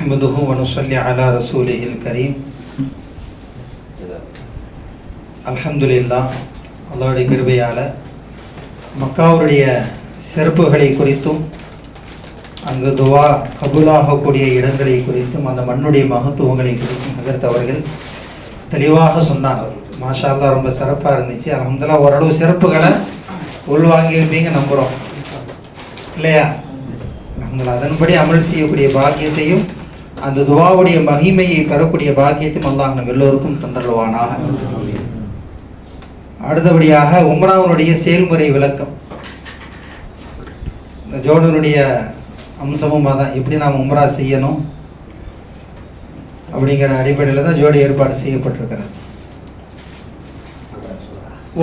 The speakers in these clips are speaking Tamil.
நஹ்மதுஹு வ நுஸல்லி அலா ரசூலிஹில் கரீம். அல்ஹம்துலில்லாஹ், அல்லாஹ்வுடைய கிருபையால் மக்காவுடைய சிறப்புகளை குறித்தும் அங்கு துவா கபூலாகக்கூடிய இடங்களை குறித்தும் அந்த மண்ணுடைய மகத்துவங்களை குறித்தும் ஹஜ்ரத் அவர்கள் தெளிவாக சொன்னாங்க. மாஷா அல்லாஹ், ரொம்ப சிறப்பாக இருந்துச்சு. அல்ஹம்துலில்லாஹ், ஓரளவு சிறப்புகளை உள்வாங்கியிருப்பீங்க நம்புகிறோம், இல்லையா? அதன்படி அமல் செய்யக்கூடிய பாக்கியத்தையும் அந்த துவாவுடைய மகிமையை பெறக்கூடிய பாக்கியத்தையும் அல்லாஹ் நம் எல்லோருக்கும் தந்தருவானாக. அடுத்தபடியாக உம்ராவுடைய செயல்முறை விளக்கம். இந்த ஜோடனுடைய அம்சமும் அதான், எப்படி நாம் உம்ரா செய்யணும் அப்படிங்கிற அடிப்படையில் தான் ஜோடி ஏற்பாடு செய்யப்பட்டிருக்கிறது.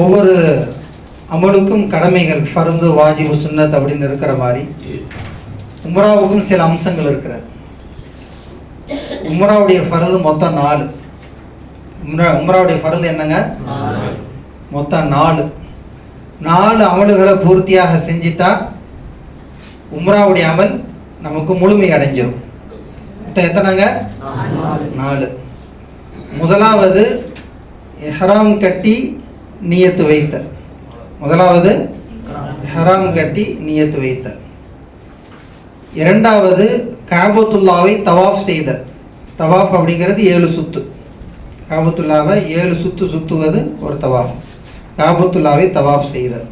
ஒவ்வொரு அமலுக்கும் கடமைகள் ஃபர்து, வாஜிபு, சுன்னத் அப்படின்னு இருக்கிற மாதிரி உம்ராவுக்கும் சில அம்சங்கள் இருக்கிறது. உம்ராவுடைய ஃபர்து மொத்தம் 4. உம்ராவுடைய ஃபர்து என்னங்க? மொத்தம் 4 அமல்களை பூர்த்தியாக செஞ்சிட்டா உம்ராவுடைய அமல் நமக்கு முழுமை அடைஞ்சிடும். எத்தனைங்க? 4. முதலாவது இஹ்ராம் கட்டி நியத்து வைத்தல். முதலாவது இஹ்ராம் கட்டி நியத்து வைத்தல். இரண்டாவது காபத்துல்லாவை தவாஃப் செய்தல். தவாஃப் அப்படிங்கிறது 7 சுத்து. காபத்துல்லாவை 7 சுத்து சுத்துவது ஒரு தவாஃப். காபத்துல்லாவை தவாஃப் செய்தல்.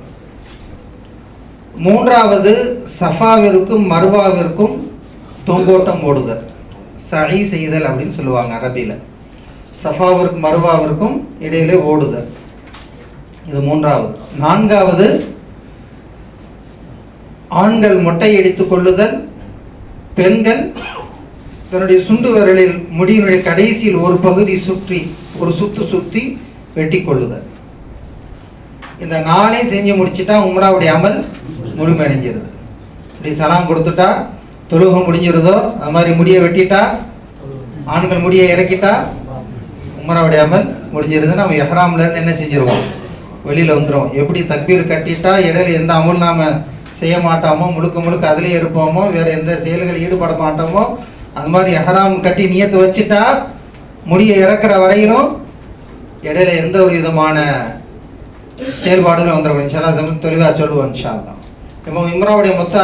மூன்றாவது சஃபாவிற்கும் மர்வாவிற்கும் தொங்கோட்டம் ஓடுதல், சஹி செய்தல் அப்படின்னு சொல்லுவாங்க அரபியில். சஃபாவிற்கும் மர்வாவிற்கும் இடையிலே ஓடுதல், இது மூன்றாவது. நான்காவது ஆண்கள் மொட்டை அடித்துக் கொள்ளுதல், பெண்கள் தன்னுடைய சுண்டு விரலில் முடியினுடைய கடைசியில் ஒரு பகுதி சுற்றி ஒரு சுத்தி வெட்டி கொள்ளுதல். இந்த 4 செஞ்சு முடிச்சுட்டா உம்ராவுடைய அமல் முழுமையடைஞ்சிருது. இப்படி சலாம் கொடுத்துட்டா தொழுகம் முடிஞ்சிருதோ, அது மாதிரி முடியை வெட்டிட்டா, ஆண்கள் முடியை இறக்கிட்டா உம்ராவுடைய அமல் முடிஞ்சிருது. நம்ம எஹ்ராம்லேருந்து என்ன செஞ்சிருவோம்? வெளியில் வந்துடும். எப்படி தக்பீர் கட்டிட்டா இடையில எந்த அமல் நாம் செய்ய மாட்டோமோ, முழுக்க அதிலே இருப்போமோ, வேறு எந்த செயல்கள் ஈடுபட மாட்டோமோ, அது மாதிரி எஹ்ராம் கட்டி நியத்து வச்சுட்டா முடியை இறக்குற வரையிலும் இடையில எந்த ஒரு விதமான செயல்பாடுகள் வந்துடும். இன்ஷா அல்லாஹ் தெளிவாக சொல்லுவோம் இன்ஷா அல்லாஹ். இப்போ உம்ராவுடைய மொத்த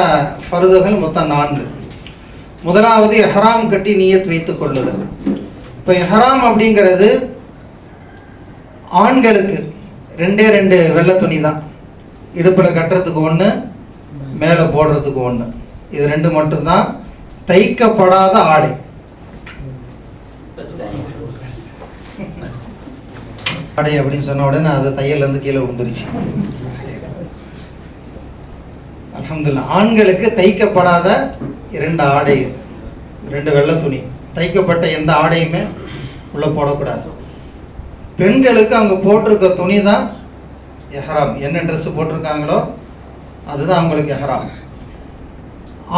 ஃபர்துகள் மொத்தம் 4. முதலாவது எஹ்ராம் கட்டி நியத் வைத்துக் கொள்ளுதல். இப்போ எஹ்ராம் அப்படிங்கிறது ஆண்களுக்கு 2 வெள்ளை துணி தான். இடுப்பில் கட்டுறதுக்கு 1, மேலே போடுறதுக்கு 1. இது 2 மட்டும்தான் தைக்கப்படாத ஆடை. ஆடை அப்படின்னு சொன்ன உடனே அது தையல்லேருந்து கீழே விழுந்துருச்சு. அல்ஹம்துலில்லாஹ், ஆண்களுக்கு தைக்கப்படாத 2 ஆடை, 2 வெள்ளை துணி. தைக்கப்பட்ட எந்த ஆடையுமே உள்ள போடக்கூடாது. பெண்களுக்கு அவங்க போட்டிருக்க துணி தான் எஹ்ராம். என்ன ட்ரெஸ் போட்டிருக்காங்களோ அதுதான் அவங்களுக்கு எஹ்ராம்.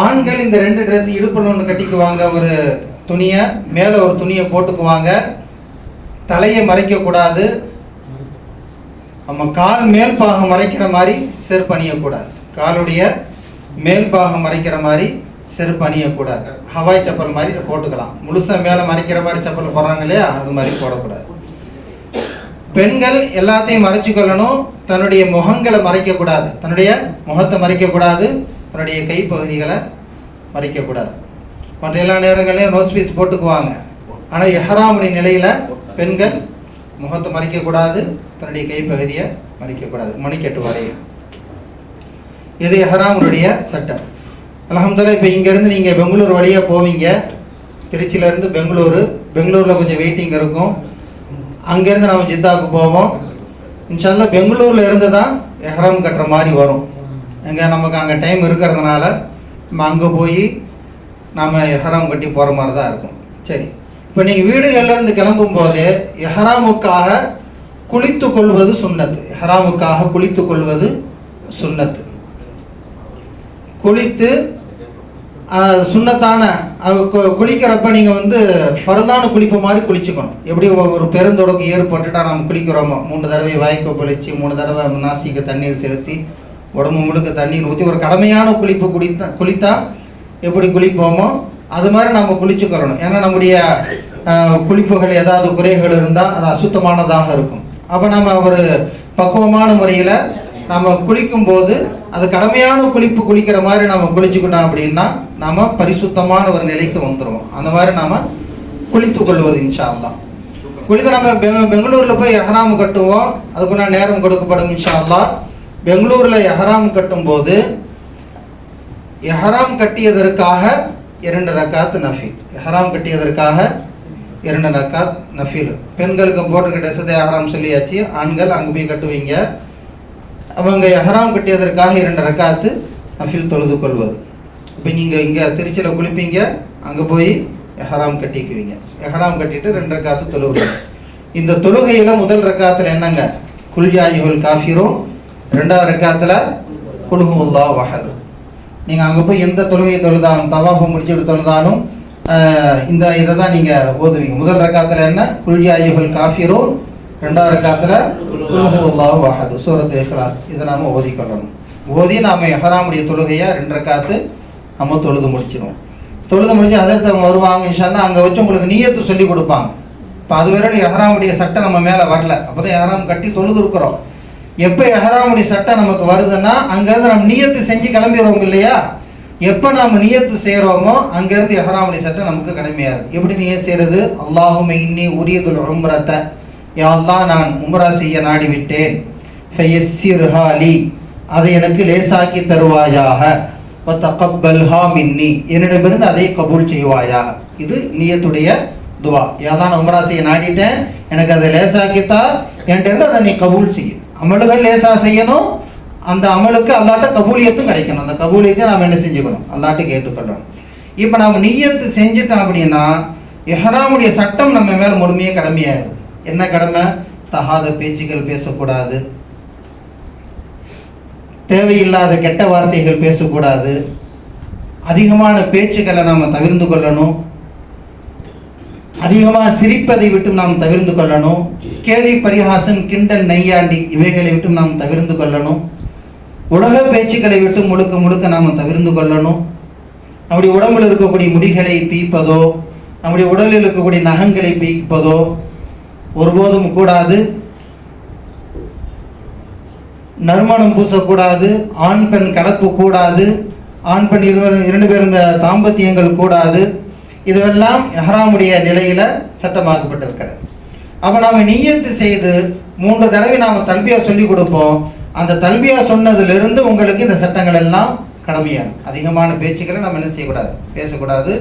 ஆண்கள் இந்த 2 ட்ரெஸ் இடுப்பில் 1 கட்டிக்குவாங்க, ஒரு துணியை மேலே ஒரு துணியை போட்டுக்குவாங்க. தலையை மறைக்கக்கூடாது. நம்ம கால் மேல் பாகம் மறைக்கிற மாதிரி செருப்பு அணியக்கூடாது. காலுடைய மேல் பாகம் மறைக்கிற மாதிரி செருப்பு அணியக்கூடாது. ஹவாய் செப்பல் மாதிரி போட்டுக்கலாம். முழுசாக மேலே மறைக்கிற மாதிரி செப்பல் போடுறாங்க இல்லையா, அது மாதிரி போடக்கூடாது. பெண்கள் எல்லாத்தையும் மறைச்சிக்கொள்ளணும். தன்னுடைய முகங்களை மறைக்கக்கூடாது, தன்னுடைய முகத்தை மறைக்கக்கூடாது, தன்னுடைய கைப்பகுதிகளை மறைக்கக்கூடாது. மற்ற எல்லா நேரங்களையும் நோஸ் பீஸ் போட்டுக்குவாங்க. ஆனால் எஹ்ராமுடைய நிலையில் பெண்கள் முகத்தை மறைக்கக்கூடாது, தன்னுடைய கைப்பகுதியை மறைக்கக்கூடாது, மணிக்கட்டு வரையும். இது எஹ்ராமுடைய சட்டம். அல்ஹம்துலில்லாஹ், இப்போ இங்கேருந்து நீங்கள் பெங்களூர் வழியாக போவீங்க. திருச்சியிலேருந்து பெங்களூரில் கொஞ்சம் வெயிட்டிங் இருக்கும். அங்கேருந்து நம்ம ஜித்தாவுக்கு போவோம். இன்ஷா அல்லாஹ் பெங்களூரில் இருந்து தான் எஹ்ராம் கட்டுற மாதிரி வரும். எங்கே நமக்கு அங்கே டைம் இருக்கிறதுனால நம்ம அங்கே போய் நாம் எஹ்ராம் கட்டி போகிற மாதிரி தான் இருக்கும். சரி, இப்போ நீங்கள் வீடுகள்லேருந்து கிளம்பும் போது எஹ்ராமுக்காக குளித்து கொள்வது சுன்னத்து. எஹ்ராமுக்காக குளித்து கொள்வது சுன்னத்து. குளித்து சுன்னத்தான குளிக்கிறப்ப நீங்கள் ஃபர்தான குளிப்பு மாதிரி குளிச்சுக்கணும். எப்படி ஒரு பெருந்தொடக்கு ஏற்பட்டுட்டா நாம் குளிக்கிறோமோ, 3 தடவை வாய்க்கோ குளிச்சு 3 தடவை நாசிக்கு தண்ணீர் செலுத்தி உடம்பு முழுக்க தண்ணீர் ஊற்றி ஒரு கடமையான குளிப்பு குளித்தா எப்படி குளிப்போமோ அது மாதிரி நம்ம குளிச்சுக்கொள்ளணும். ஏன்னா நம்முடைய குளிப்புகள் ஏதாவது குறைகள் இருந்தால் அது அசுத்தமானதாக இருக்கும். அப்போ நம்ம ஒரு பக்குவமான முறையில் நம்ம குளிக்கும் போது அது கடமையான குளிக்கிற மாதிரி நம்ம குளிச்சுக்கிட்டோம் அப்படின்னா நம்ம பரிசுத்தமான ஒரு நிலைக்கு வந்துடுவோம். அந்த மாதிரி நாம குளித்து கொள்வது இன்ஷா அல்லாஹ். குளித்து நம்ம பெங்களூர்ல போய் எஹ்ராம் கட்டுவோம், அதுக்குள்ள நேரம் கொடுக்கப்படும் இன்ஷா அல்லாஹ். பெங்களூர்ல எஹ்ராம் கட்டும் போது எஹ்ராம் கட்டியதற்காக 2 ரக்காத் நஃபீல். எஹ்ராம் கட்டியதற்காக 2 ரக்காத் நஃபீல். பெண்களுக்கு போட்டுக்கிட்ட ட்ரெஸ்ஸை எஹ்ராம் சொல்லியாச்சு, ஆண்கள் அங்கே போய் கட்டுவீங்க. அவங்க எஹ்ராம் கட்டியதற்காக 2 ரக்காத்து நஃபில் தொழுது கொள்வது. இப்போ நீங்கள் இங்கே திருச்சியில் குளிப்பீங்க, அங்கே போய் எஹ்ராம் கட்டிக்குவீங்க. எஹ்ராம் கட்டிட்டு 2 ரக்காத்து தொழுவீங்க. இந்த தொழுகையில் முதல் ரக்காத்தில் என்னங்க? குல் யா அய்யுஹல் காஃபிரூன். 2வது ரக்காத்தில் குல் ஹுவல்லாஹு அஹத். நீங்கள் அங்கே போய் எந்த தொழுகையை தொழுதாலும், தவாஃபை முடிச்சுட்டு தொழுதாலும் இந்த இதை தான் நீங்கள் ஓதுவீங்க. முதல் ரக்காத்தில் என்ன? குல் யா அய்யுஹல் காஃபிரூன். 2வது ரக்காத்தில் குல் ஹுவல்லாஹு அஹத், சூரத்துல் இக்லாஸ். இதை நாம் ஓதிக்கொள்ளணும். ஓதி நாம் எஹ்ராமுடைய தொழுகையை 2 ரக்காத்து நம்ம தொழுது முடிச்சிடுவோம். தொழுது முடிஞ்சு அதற்கு அவங்க வருவாங்க இன்ஷா அல்லாஹ். அங்கே வச்சு உங்களுக்கு நியத்து சொல்லி கொடுப்பாங்க. இப்போ அது வரை எஹ்ராமுடைய சட்டை நம்ம மேலே வரல, அப்போ தான் எஹ்ராம் கட்டி தொழுது இருக்கிறோம். எப்போ எஹ்ராமுடைய சட்டை நமக்கு வருதுன்னா அங்கேருந்து நம்ம நியத்து செஞ்சு கிளம்பிடுவோம் இல்லையா? எப்போ நாம் நியத்து செய்கிறோமோ அங்கேருந்து எஹ்ராமுடைய சட்டை நமக்கு கடமையாது. எப்படி நியத் செய்கிறது? அல்லாஹும்ம இன்னி உரியதுல் உம்ரத, யா அல்லாஹ் நான் உம்ரா செய்ய நாடிவிட்டேன், ஃபயஸ்ஸிர்ஹா லி, அதை எனக்கு லேசாக்கி தருவாயாக, வதகப்பல்ஹா மின்னி, என்னிடமிருந்து அதை கபூல் செய்வாயாக. இது நியத்துடைய துவா. யா அல்லாஹ் நான் உம்ரா செய்ய நாடிட்டேன், எனக்கு அதை லேசாக்கித்தா, என்கிட்ட அதை நீ கபூல் செய்ய. அமல்கள் லேசா செய்யணும், அந்த அமலுக்கு அல்லாட்ட கபூலியத்தும் கிடைக்கணும். அந்த கபூலியத்தை நாம் என்ன செஞ்சுக்கணும்? அல்லாட்ட கேட்டுக்கொள்ளணும். இப்போ நாம் நியத்து செஞ்சுட்டோம் அப்படின்னா இஹ்ராமுடைய சட்டம் நம்ம மேலே முழுமையாக கடமையாகுது. என்ன கடமை? தகாத பேச்சுக்கள் பேசக்கூடாது, தேவையில்லாத கெட்ட வார்த்தைகள் பேசக்கூடாது, அதிகமான பேச்சுக்களை நாம் தவிர்த்து கொள்ளணும், அதிகமாக சிரிப்பதை விட்டு நாம் தவிர்த்து கொள்ளணும், கேலி பரிகாசம் கிண்டல் நெய்யாண்டி இவைகளை விட்டு நாம் தவிர்த்து கொள்ளணும், உலக பேச்சுக்களை விட்டு முழுக்க முழுக்க நாம் தவிர்த்து கொள்ளணும். நம்முடைய உடம்பில் இருக்கக்கூடிய முடிகளை பீப்பதோ, நம்முடைய உடலில் இருக்கக்கூடிய நகங்களை பீப்பதோ ஒருபோதும் கூடாது. நறுமணம் பூசக்கூடாது, ஆண் பெண் கலப்பு கூடாது, ஆண் பெண் 2 பேரும் தாம்பத்தியங்கள் கூடாது. இதுவெல்லாம் எஹ்ராமுடைய நிலையில் சட்டமாக்கப்பட்டிருக்கிறது. அப்போ நாம் நியத்து செய்து 3 தடவை நாம் தல்பியா சொல்லி கொடுப்போம். அந்த தல்பியா சொன்னதிலிருந்து உங்களுக்கு இந்த சட்டங்கள் எல்லாம் கடமையாகும். அதிகமான பேச்சுக்களை நம்ம என்ன செய்யக்கூடாது? பேசக்கூடாது.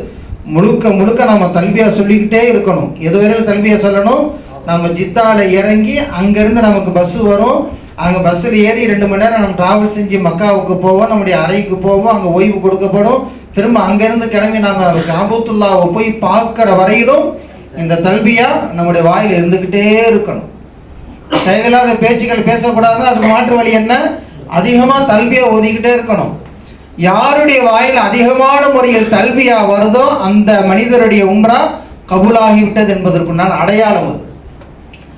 முழுக்க முழுக்க நம்ம தல்பியா சொல்லிக்கிட்டே இருக்கணும். எதுவரையிலும் தல்பியா சொல்லணும்? நம்ம ஜித்தால இறங்கி அங்கேருந்து நமக்கு பஸ்ஸு வரும், அங்கே பஸ்ஸில் ஏறி 2 மணி நேரம் நம்ம ட்ராவல் செஞ்சு மக்காவுக்கு போவோம், நம்முடைய அறைக்கு போவோம், அங்கே ஓய்வு கொடுக்கப்படும். திரும்ப அங்கேருந்து கிளம்பி நம்ம காபத்துல்லாவை போய் பார்க்குற வரையிலும் இந்த தல்பியா நம்முடைய வாயில் இருந்துக்கிட்டே இருக்கணும். தேவையில்லாத பேச்சுக்கள் பேசக்கூடாதுன்னா அதுக்கு மாற்று வழி என்ன? அதிகமாக தல்பியா ஓதிக்கிட்டே இருக்கணும். யாருடைய வாயில் அதிகமான முறையில் தல்பியா வருதோ அந்த மனிதருடைய உம்ரா கபூலாகிவிட்டது என்பதற்குண்டான அடையாளம் அது.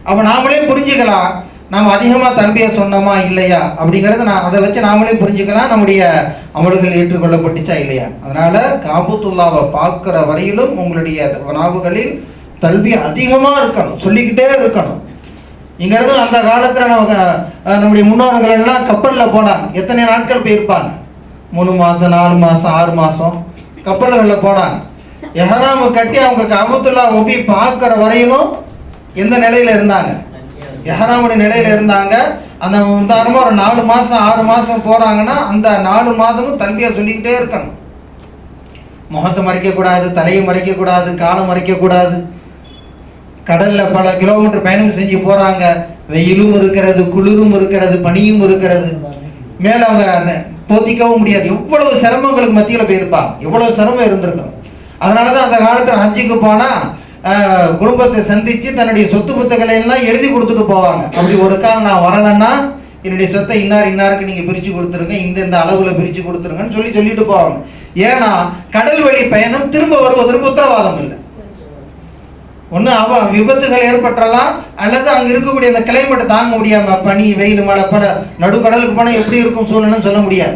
அப்போ நாமளே புரிஞ்சுக்கலாம், நாம் அதிகமாக தல்பியா சொன்னோமா இல்லையா அப்படிங்கிறது அதை வச்சு நாமளே புரிஞ்சுக்கலாம் நம்முடைய அமல்கள் ஏற்றுக்கொள்ளப்பட்டுச்சா இல்லையா. அதனால காபத்துல்லாவை பார்க்குற வரையிலும் உங்களுடைய நாவுகளில் தல்பியா அதிகமாக இருக்கணும், சொல்லிக்கிட்டே இருக்கணும். இங்கிறது அந்த காலத்தில் நம்முடைய முன்னோர்கள் எல்லாம் கப்பலில் போனாங்க. எத்தனை நாட்கள் போயிருப்பாங்க? 3 மாதம் 4 மாதம் 6 மாதம் கப்பல்களில் போனாங்க. எஹ்ராம் கட்டி அவங்க காபத்துல்லாவை போய் பார்க்குற வரையிலும் எந்த நிலையில் இருந்தாங்க? எஹ்ராமுடைய நிலையில் இருந்தாங்க. அந்த உதாரணமாக ஒரு 4 மாதம் 6 மாதம் போகிறாங்கன்னா அந்த 4 மாதமும் தல்பியா சொல்லிக்கிட்டே இருக்கணும். முகத்தை மறைக்கக்கூடாது, தலையை மறைக்கக்கூடாது, காலை மறைக்கக்கூடாது. கடலில் பல கிலோமீட்டர் பயணம் செஞ்சு போகிறாங்க. வெயிலும் இருக்கிறது, குளிரும் இருக்கிறது, பனியும் இருக்கிறது. மேலே அவங்க போத்திக்கவும் முடியாது. எவ்வளவு சிரமங்களுக்கு மத்தியில் போயிருப்பாங்க, எவ்வளவு சிரமம் இருந்திருக்கும். அதனால தான் அந்த காலத்தில் ஹஜ்ஜுக்கு போனால் குடும்பத்தை சந்தித்து தன்னுடைய சொத்து புத்தகங்களை எல்லாம் எழுதி கொடுத்துட்டு போவாங்க. அப்படி ஒரு காலம் நான் வரணும்னா என்னுடைய சொத்தை இன்னாருக்கு நீங்கள் பிரித்து கொடுத்துருங்க, இந்த அளவில் பிரித்து கொடுத்துருங்கன்னு சொல்லிட்டு போவாங்க. ஏன்னா கடல் வழி பயணம் திரும்ப வருவதற்கு உத்தரவாதம் இல்லை. ஒன்று விபத்துகள் ஏற்பட்டலாம், அல்லது அங்கே இருக்கக்கூடிய அந்த கிளைமேட்டை தாங்க முடியாமல் பனி வெயில் மழை பட நடுக்கடலுக்கு போனால் எப்படி இருக்கும் சூழ்நிலைன்னு சொல்ல முடியாது.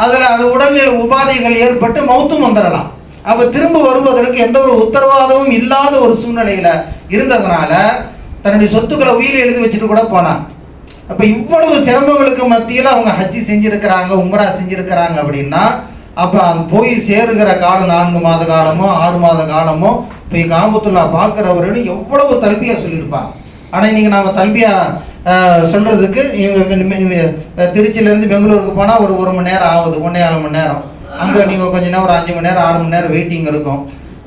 அதில் அது உடல்நிலை உபாதைகள் ஏற்பட்டு மௌத்தும் வந்துடலாம். அப்ப திரும்ப வருவதற்கு எந்த ஒரு உத்தரவாதமும் இல்லாத ஒரு சூழ்நிலையில இருந்ததுனால தன்னுடைய சொத்துக்களை உயிர் எழுதி வச்சுட்டு கூட போனான். அப்ப இவ்வளவு சிரமங்களுக்கு மத்தியில் அவங்க ஹஜ்ஜி செஞ்சிருக்கிறாங்க, உம்ரா செஞ்சிருக்கிறாங்க அப்படின்னா அப்ப அங்க போய் சேருகிற காலம் 4 மாத காலமோ 6 மாத காலமோ போய் காபத்துல்லா பார்க்கிறவர்களும் எவ்வளவு தல்பியா சொல்லியிருப்பாங்க. ஆனா இன்னைக்கு நாம தல்பியா சொல்றதுக்கு திருச்சியிலேருந்து பெங்களூருக்கு போனால் ஒரு 1 மணி நேரம் ஆகுது, 1.25 மணி நேரம். அங்கே நீங்கள் கொஞ்ச நேரம் ஒரு 5 மணி நேரம் 6 மணி நேரம் வெயிட்டிங் இருக்கும்.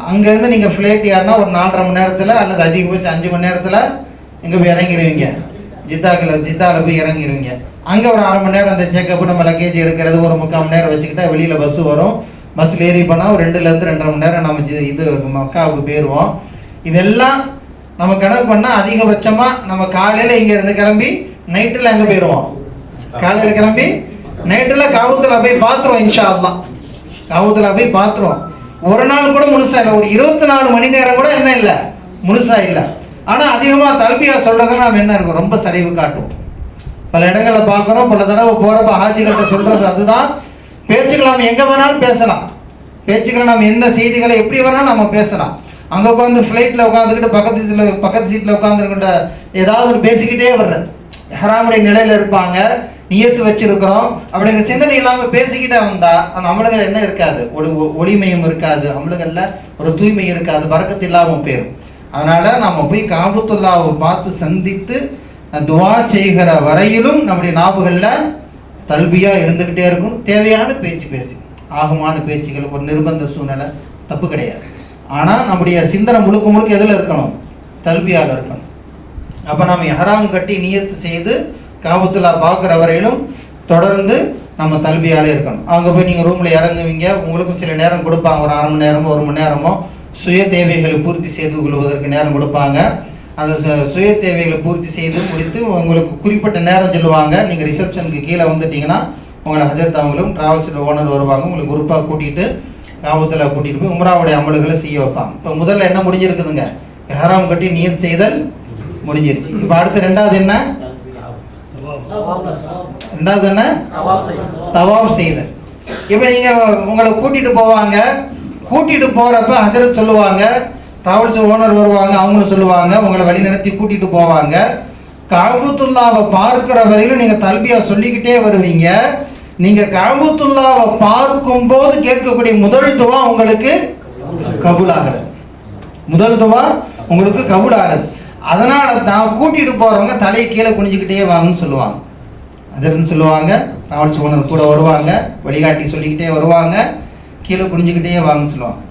அங்கேருந்து நீங்கள் ஃப்ளைட் ஏறினா ஒரு 4.5 மணி நேரத்தில் அல்லது அதிகபட்சம் 5 மணி நேரத்தில் எங்கே போய் இறங்கிடுவீங்க, ஜித்தாவில் போய் இறங்கிடுவீங்க. அங்கே ஒரு 1/2 மணி நேரம் அந்த செக்கப்பு நம்ம லக்கேஜ் எடுக்கிறது ஒரு 3/4 மணி நேரம் வச்சுக்கிட்டா வெளியில் பஸ்ஸு வரும். பஸ்ஸில் ஏறி போனால் ஒரு 2லேருந்து 2.5 மணி நேரம் நம்ம இது மக்காவுக்கு போயிடுவோம். இதெல்லாம் நம்ம கணக்கு பண்ணால் அதிகபட்சமாக நம்ம காலையில் இங்கே இருந்து கிளம்பி நைட்டில் எங்கே போயிடுவோம், காலையில் கிளம்பி நைட்டில் காபத்துல்லா போய் பார்த்துருவோம். இன்ஷா அல்லாஹ் காபத்துல்லா போய் பார்த்துருவோம். ஒரு நாள் கூட முழுசா இல்லை, ஒரு 24 மணி நேரம் கூட என்ன இல்லை, முழுசா இல்லை. ஆனால் அதிகமாக தல்பியா சொல்றதுல நம்ம என்ன இருக்கும், ரொம்ப சரிவு காட்டுவோம். பல இடங்களை பார்க்குறோம், பல தடவை போகிறப்ப ஹாஜிகிட்ட சொல்றது அதுதான். பேச்சுக்கள் நம்ம எங்கே வேணாலும் பேசலாம், பேச்சுக்களை நம்ம எந்த செய்திகளை எப்படி வேணாலும் நம்ம பேசலாம். அங்கே உட்காந்து ஃப்ளைட்டில் உட்காந்துக்கிட்டு பக்கத்து சீட்டில் உட்காந்துருக்கிட்ட ஏதாவது பேசிக்கிட்டே வர்றது, ஹராமுடைய நிலையில் இருப்பாங்க, நியத்து வச்சிருக்கிறோம் அப்படிங்கிற சிந்தனை இல்லாமல் பேசிக்கிட்டே வந்தா அந்த அமல்கள் என்ன இருக்காது, ஒளிமையும் இருக்காது, அமல்களில் ஒரு தூய்மை இருக்காது, பரக்கத்து இல்லாமல் போயிடும். அதனால நம்ம போய் காபத்துல்லாவை பார்த்து சந்தித்து துவா செய்கிற வரையிலும் நம்முடைய நாவுகளில் தல்பியா இருந்துகிட்டே இருக்கும். தேவையான பேச்சு பேசி ஆகமான பேச்சுகள் ஒரு நிர்பந்த சூழ்நிலை தப்பு கிடையாது. ஆனால் நம்முடைய சிந்தனை முழுக்க முழுக்க எதில் இருக்கணும், தல்பியால் இருக்கணும். அப்போ நம்ம இஹ்ராம் கட்டி நியத்து செய்து காபத்துல்லா பார்க்குற வரையிலும் தொடர்ந்து நம்ம தல்பியாலே இருக்கணும். அவங்க போய் நீங்கள் ரூமில் இறங்குவீங்க, உங்களுக்கும் சில நேரம் கொடுப்பாங்க, ஒரு 1/2 மணி நேரமோ 1 மணி நேரமோ சுய தேவைகளை பூர்த்தி செய்து கொள்வதற்கு நேரம் கொடுப்பாங்க. அந்த சுய தேவைகளை பூர்த்தி செய்து முடித்து உங்களுக்கு குறிப்பிட்ட நேரம் சொல்லுவாங்க. நீங்கள் ரிசப்ஷனுக்கு கீழே வந்துட்டீங்கன்னா உங்களை ஹஜரத் அவங்களும் டிராவல்ஸில் ஓனர் வருவாங்க, உங்களுக்கு குரூப்பாக கூட்டிகிட்டு காபத்துல்லா கூட்டிகிட்டு போய் உம்ராவுடைய அமல்களை செய்ய வைப்பாங்க. இப்போ முதல்ல என்ன முடிஞ்சிருக்குதுங்க, இஹ்ராம் கட்டி நியத் செய்தல் முடிஞ்சிருச்சு. இப்போ அடுத்து ரெண்டாவது என்ன, தவாப் செய்தல். இப்போ நீங்கள் உங்களை கூட்டிகிட்டு போவாங்க, கூட்டிகிட்டு போகிறப்ப ஹஜரத் சொல்லுவாங்க, டிராவல்ஸ் ஓனர் வருவாங்க, அவங்களும் சொல்லுவாங்க, உங்களை வழி நடத்தி கூட்டிகிட்டு போவாங்க. காபத்துல்லாவை பார்க்கிற வரையிலும் நீங்கள் தல்பியா சொல்லிக்கிட்டே வருவீங்க. நீங்கள் காபத்துல்லாவை பார்க்கும்போது கேட்கக்கூடிய முதல் துவா உங்களுக்கு கபூலாகிறது, முதல் துவா உங்களுக்கு கபூலாகிறது. அதனால தான் கூட்டிகிட்டு போகிறவங்க தலையை கீழே குனிஞ்சிக்கிட்டே வாங்கன்னு சொல்லுவாங்க. அதிலிருந்து சொல்லுவாங்க, டிராவல்ஸ் ஓனர் கூட வருவாங்க, வழிகாட்டி சொல்லிக்கிட்டே வருவாங்க, கீழே குனிஞ்சிக்கிட்டே வாங்கன்னு சொல்லுவாங்க.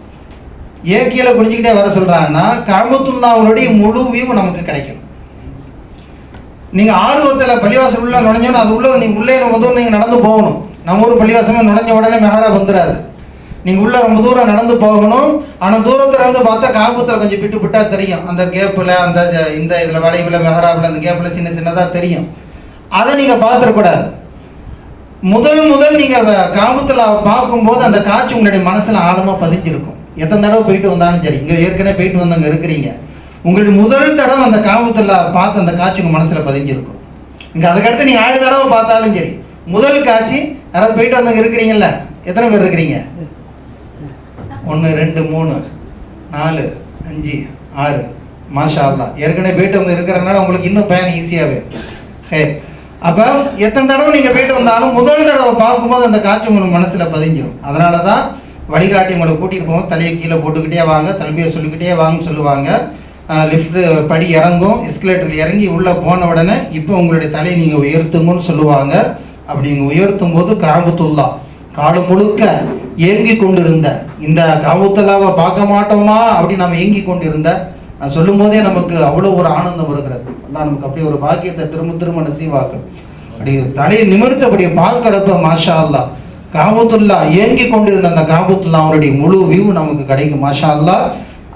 ஏன் கீழே குனிஞ்சிக்கிட்டே வர சொல்கிறாங்கன்னா காபத்துல்லாவுடைய முழு வியூ நமக்கு கிடைக்கும். நீங்கள் ஆர்வத்தில் பள்ளிவாசல் உள்ள நுழைஞ்சோன்னா அது உள்ள நீங்கள் உள்ளே வந்து நீங்கள் நடந்து போகணும். நம்ம ஊர் பள்ளிவாசமே நுழைஞ்ச உடனே மெஹராப் வந்துடாது, நீங்கள் உள்ளே ரொம்ப தூரம் நடந்து போகணும். ஆனால் தூரத்தில் இருந்து பார்த்தா காபத்தில் கொஞ்சம் விட்டு விட்டா தெரியும், அந்த கேப்பில் அந்த இந்த இதில் வளைவில் மெஹராபில் அந்த கேப்பில் சின்ன சின்னதாக தெரியும். அதை நீங்கள் பார்த்துடக்கூடாது. முதல் நீங்கள் காபத்தில் பார்க்கும்போது அந்த காட்சி உங்களுடைய மனசில் ஆழமாக பதிஞ்சிருக்கும். எத்தனை தடவை போயிட்டு வந்தாலும் சரி, இங்கே ஏற்கனவே போயிட்டு வந்தவங்க இருக்கிறீங்க, உங்களுடைய முதல் தடவை அந்த காபத்தில் பார்த்து அந்த காட்சி உங்கள் மனசில் பதிஞ்சிருக்கும். இங்கே அதுக்கடுத்து நீங்கள் 1000 தடவை பார்த்தாலும் சரி, முதல் காட்சி யாராவது போயிட்டு வந்தவங்க இருக்கிறீங்கல்ல, எத்தனை பேர் இருக்கிறீங்க, 1 2 3 4 5 6 மாஷா அல்லாஹ். ஏற்கனவே போயிட்டு வந்து இருக்கிறதுனால உங்களுக்கு இன்னும் பயணம் ஈஸியாகவே. அப்போ எத்தனை தடவை நீங்கள் போயிட்டு வந்தாலும் முதல் தடவை பார்க்கும்போது அந்த காட்சி உங்களுக்கு மனசில் பதிஞ்சிடும். அதனால தான் வழிகாட்டி உங்களை கூட்டிகிட்டு போவோம், தலையை கீழே போட்டுக்கிட்டே வாங்க, தல்பியை சொல்லிக்கிட்டே வாங்கன்னு சொல்லுவாங்க. லிஃப்ட்டு படி இறங்கும், எஸ்கலேட்டரில் இறங்கி உள்ளே போன உடனே இப்போ உங்களுடைய தலையை நீங்கள் உயர்த்துங்கன்னு சொல்லுவாங்க. அப்படி நீங்கள் உயர்த்தும் போது காபத்துல்லா காலம் முழுக்க ஏங்கி கொண்டிருந்த இந்த காபத்துல்லாவை பார்க்க மாட்டோமா அப்படி நம்ம ஏங்கி கொண்டிருந்த சொல்லும் போதே நமக்கு அவ்வளோ ஒரு ஆனந்தம் இருக்கிறது. அதான் நமக்கு அப்படி ஒரு பாக்கியத்தை திரும்ப நசீவாக்கும். அப்படி தலையை நிமிர்த்து அப்படி பார்க்குறப்ப மாஷா அல்லா காபத்துல்லா ஏங்கி கொண்டிருந்த அந்த காபத்துல்லா அவருடைய முழு வியூ நமக்கு கிடைக்கும். மாஷா அல்லா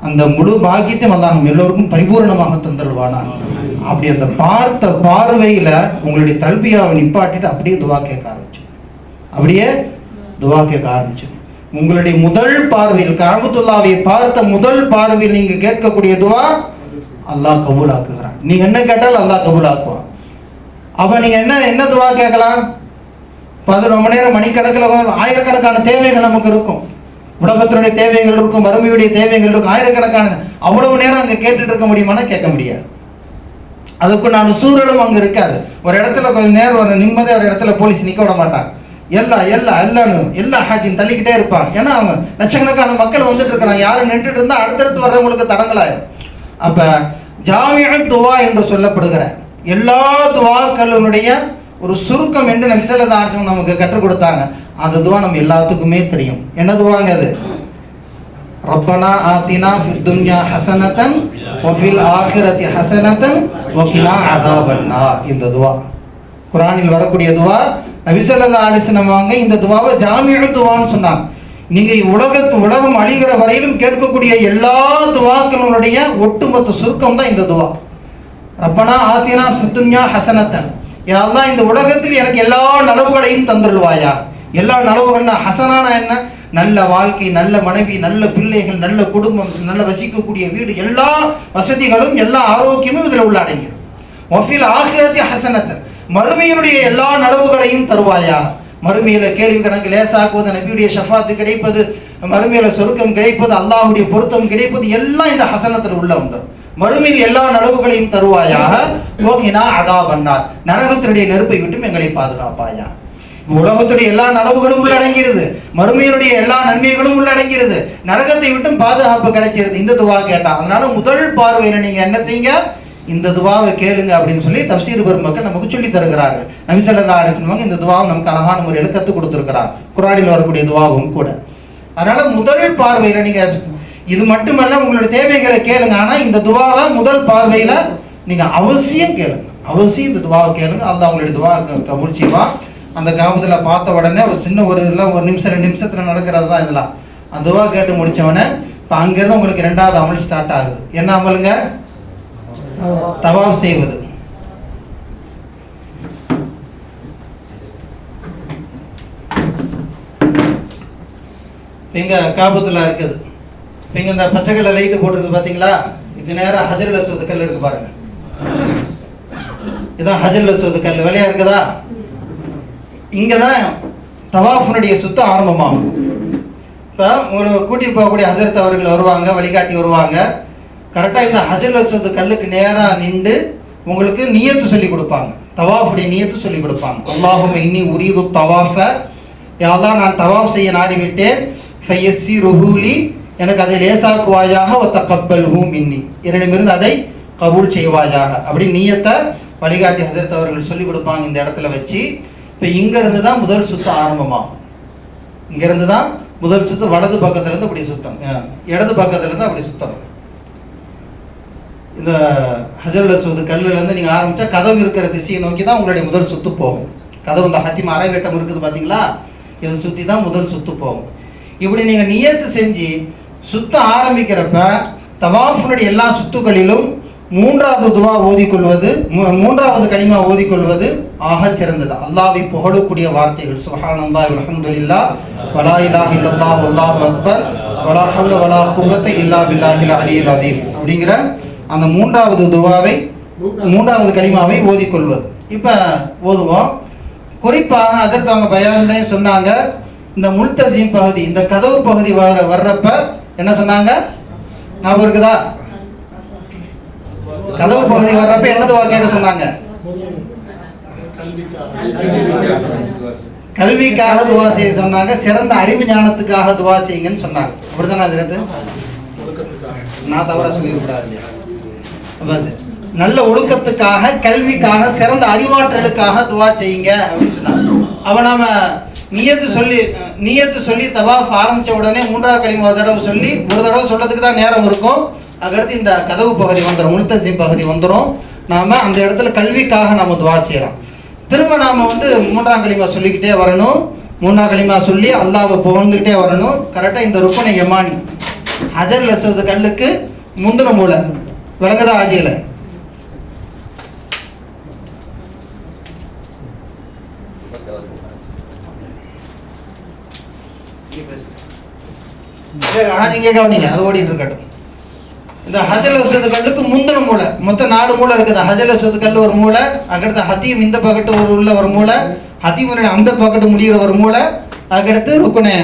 அந்த முழு பாக்கியத்தையும் அல்லா நம்ம எல்லோருக்கும் பரிபூர்ணமாக தந்துடுவானா. அப்படி அந்த பார்த்த பார்வையில் உங்களுடைய தல்பியாவை நிப்பாட்டிட்டு அப்படியே துவா கேட்க ஆரம்பிச்சு, அப்படியே துவா கேட்க ஆரம்பிச்சு. உங்களுடைய முதல் பார்வையில் காபத்துல்லாவை பார்த்த முதல் பார்வையில் நீங்க கேட்கக்கூடிய துவா அல்லாஹ் கபூலாக்குகிறான். நீங்க என்ன கேட்டாலும் அல்லாஹ் கபூலாக்குவான். அப்ப நீங்க என்ன துவா கேட்கலாம், 11 மணி நேரம் மணிக்கணக்கில் ஆயிரக்கணக்கான தேவைகள் நமக்கு இருக்கும். உலகத்தினுடைய தேவைகள் இருக்கும், மறுமையுடைய தேவைகள் இருக்கும், ஆயிரக்கணக்கான. அவ்வளவு நேரம் அங்கே கேட்டுட்டு இருக்க முடியுமானா கேட்க முடியாது. அதுக்கு நான் சூழலும் அங்கே இருக்காது. ஒரு இடத்துல கொஞ்சம் நேரம் ஒரு நிம்மதியாக ஒரு இடத்துல போலீஸ் நிற்க விட மாட்டாங்க. எல்லா ஹாஜியும் தள்ளிக்கிட்டே இருப்பாங்க. ஏன்னா அவங்க லட்சக்கணக்கான மக்கள் வந்துட்டு இருக்கிறாங்க. யாரும் நின்றுட்டு இருந்தால் அடுத்தடுத்து வர்றவங்களுக்கு தடங்களாயிரும். அப்போ ஜாமிஉத் துவா என்று சொல்லப்படுகிற எல்லா துவாக்களுடைய ஒரு சுருக்கம் என்று நபி ஸல்லல்லாஹு அலைஹி வஸல்லம் நமக்கு கற்றுக் கொடுத்தாங்க. அந்த துவா நம்ம எல்லாத்துக்குமே தெரியும். என்ன துவாங்க அது? ரப்பனா ஆத்தினா ஃபித் துன்யா ஹஸனத்தன் வ ஃபில் ஆখিরাতি ஹஸனத்தன் வ கினா அஸாபன்னார். இந்த துவா குர்ஆனில் வரக்கூடிய துவா. நபி ஸல்லல்லாஹு அலைஹி வஸல்லம் வாங்க இந்த துவாவை ஜாமிஉத் துவான்னு சொன்னாங்க. நீங்க உலகம் அழிகிற வரையிலும் கேட்கக்கூடிய எல்லா துவாக்களுடைய ஒட்டுமொத்த சுருக்கம் தான் இந்த துவா. ரப்பனா ஆத்தினா ஃபித் துன்யா ஹஸனத்தன், யா அல்லாஹ் இந்த உலகத்தில் எனக்கு எல்லா நலவுகளையும் தந்துருவாயா. எல்லா நலவுகள்னா ஹசனானா என்ன? நல்ல வாழ்க்கை, நல்ல மனைவி, நல்ல பிள்ளைகள், நல்ல குடும்பம், நல்ல வசிக்கக்கூடிய வீடு, எல்லா வசதிகளும் எல்லா ஆரோக்கியமும் இதில் உள்ள அடங்கிடும். வஃபில் ஆখিরাতি ஹஸனத்தன், மறுமையினுடைய எல்லா நலவுகளையும் தருவாயா. மறுமையில கேள்வி கணக்கு லேசாக்குவது, நபியுடைய ஷஃபாத்து கிடைப்பது, மறுமையில சொர்க்கம் கிடைப்பது, அல்லாஹ்வுடைய பொருத்தம் கிடைப்பது எல்லாம் இந்த ஹசனத்தில் உள்ள வந்துடும். மறுமையில் எல்லா நலவுகளையும் தருவாயாக. வகினா அஸாபன்னார், நரகத்தினுடைய நெருப்பை விட்டும் எங்களை பாதுகாப்பாயா. உலகத்துடைய எல்லா நலவுகளும் உள்ளடங்கிறது, மறுமையினுடைய எல்லா நன்மைகளும் உள்ளடங்கிறது, நரகத்தை விட்டும் பாதுகாப்பு கிடைச்சிருது இந்த துவா கேட்டா. அதனால முதல் பார்வையில நீங்க என்ன செய்யுங்க, இந்த துவாவை கேளுங்க அப்படின்னு சொல்லி தஃப்சீர் பெருமக்கள் நமக்கு சொல்லி தருகிறார்கள். நபி ஸல்லல்லாஹு அலைஹி வஸல்லம் இந்த துவாவை நமக்கு அழகான முறையில் கற்றுக் கொடுத்துருக்கிறார். குர்ஆனில் வரக்கூடிய துவாவும் கூட. அதனால முதல் பார்வையில நீங்க இது மட்டுமல்ல, உங்களுடைய தேவைகளை கேளுங்க. ஆனா இந்த துவாவை முதல் பார்வையில நீங்க அவசியம் கேளுங்க. அவசியம் இந்த துவாவை கேளுங்க. அல்லாஹ் உங்களுடைய துவா கபூல் செய்வான். அந்த காபத்துல பார்த்த உடனே ஒரு சின்ன ஒரு நிமிஷம் 2 நிமிஷத்துல நடக்கிறது தான் இதெல்லாம். அந்த துவா கேட்டு முடிச்சவொடனே இப்போ அங்கிருந்து உங்களுக்கு 2வது அமல் ஸ்டார்ட் ஆகுது. என்ன அமலுங்க? தவாஃப் செய்வது. இங்க காபத்துல இருக்குது. இங்க இந்த பச்சை கலர் லைட்டு போட்டுருக்கு பாத்தீங்களா? இது நேரம் ஹஜ்ருல் அஸ்வத் கல் இருக்கு பாருங்க. இதான் ஹஜ்ருல் அஸ்வத் கல் வெளியா இருக்குதா? இங்கதான் தவாஃபினுடைய சுத்தம் ஆரம்பமாகும். இப்போ உங்களுக்கு கூட்டிட்டு போகக்கூடிய ஹஜரத் அவர்கள் வருவாங்க, வழிகாட்டி வருவாங்க. கரெக்டாக இந்த ஹஜ்ருல் அஸ்வத் கல்லுக்கு நேராக நின்று உங்களுக்கு நியத்து சொல்லி கொடுப்பாங்க. தவாஃபுடைய நியத்து சொல்லி கொடுப்பாங்க. அல்லாஹும்ம இன்னி உரீது தவாஃப, யா அல்லாஹ் நான் தவாஃப் செய்ய நாடி விட்டேன். ஃபயஸ்ஸிருஹு லி, எனக்கு அதை லேசாக்குவாயாக. வ தகப்பல்ஹு மின்னி, என்னிடமிருந்து அதை கபூல் செய்வாயாக. அப்படி நியத்தை வழிகாட்டி ஹஜரத் அவர்கள் சொல்லி கொடுப்பாங்க இந்த இடத்துல வச்சு. இப்போ இங்கிருந்து தான் முதல் சுத்தம் ஆரம்பமாகும். இங்கிருந்து தான் முதல் சுத்தம். வலது பக்கத்துலேருந்து அப்படி சுத்தம், இடது பக்கத்துலேருந்து அப்படி சுத்தம். இந்த ஹஜ்ருல் அஸ்வத் கல்லுலேருந்து நீங்கள் ஆரம்பித்தா கதவு இருக்கிற திசையை நோக்கி தான் உங்களுடைய முதல் சுத்து போகும். கதவு இந்த ஹத்திம் அரை வெட்டம் இருக்குது பார்த்தீங்களா, இதை சுற்றி தான் முதல் சுத்து போகும். இப்படி நீங்கள் நியத்து செஞ்சு சுத்த ஆரம்பிக்கிறப்ப தவாஃபுனுடைய எல்லா சுத்துக்களிலும் 3வது துவா ஓதிக்கொள்வது, 3வது கலிமா ஓதிக்கொள்வது ஆக சிறந்தது. அல்லாஹ்வை புகழக்கூடிய வார்த்தைகள். சுப்ஹானல்லாஹி வல்ஹம்துலில்லாஹ் வலா இலாஹ இல்லல்லாஹ் வல்லாஹு அக்பர் வலா ஹவ்ல வலா குவத்த இல்லா பில்லாஹில் அலியில் அதீம் அப்படிங்கிற அந்த 3வது துவாவை, 3வது கலிமாவை ஓதிக்கொள்வது. இப்போ ஓதுவோம். குறிப்பாக அதற்கு அவங்க பயானிலே சொன்னாங்க, இந்த முல்தஸிம் பகுதி, இந்த கதவு பகுதி வர்றப்ப என்ன சொன்னாங்க ஞாபகம் இருக்குதா? கதவு பகுதி வர்றப்ப என்ன துவா கேட்க சொன்னாங்க? கல்விக்காக துவா செய்ய சொன்னாங்க. சிறந்த அறிவு ஞானத்துக்காக துவா செய்யுங்கன்னு சொன்னாங்க. அப்படித்தானே அது? நான் தவறா சொல்லிடக்கூடாது. நல்ல ஒழுக்கத்துக்காக, கல்விக்காக, சிறந்த அறிவாற்றலுக்காக துவா செய்யுங்க அப்படின்னு சொன்னாங்க. அவ நாம நியத்து சொல்லி தவாஃப் ஆரம்பிச்ச உடனே 3வது கலிமா ஒரு தடவை சொல்லி, ஒரு தடவை சொல்றதுக்கு தான் நேரம் இருக்கும். அதுக்கடுத்து இந்த கதவு பகுதி வந்துடும், முல்தஸிம் பகுதி வந்துடும். நாம அந்த இடத்துல கல்விக்காக நாம துவா செய்யலாம். திரும்ப நாம 3ஆம் கலிமா சொல்லிக்கிட்டே வரணும். 3ஆம் கலிமா சொல்லி அல்லாஹ்வை புகழ்ந்துக்கிட்டே வரணும். கரெக்டாக இந்த ருக்னே யமானி, ஹஜ்ருல் அஸ்வத் கல்லுக்கு முந்தின மூலை விளங்குதா? ஆஜியில நீங்க கவனிங்க, அது ஓடிட்டு இருக்கட்டும். இந்த ஹஜ்ருல் அஸ்வத் கல்லுக்கு முந்தின மூலை, மொத்தம் 4 மூலை இருக்குது. ஹஜ்ருல் அஸ்வத் கல் ஒரு மூலை, அதுக்கடுத்து ஹத்தீம் இந்த பக்கத்து உள்ள ஒரு மூலை, ஹத்தீமுடைய அந்த பக்கத்து முடிகிற ஒரு மூலை, அதுக்கடுத்து ருக்னே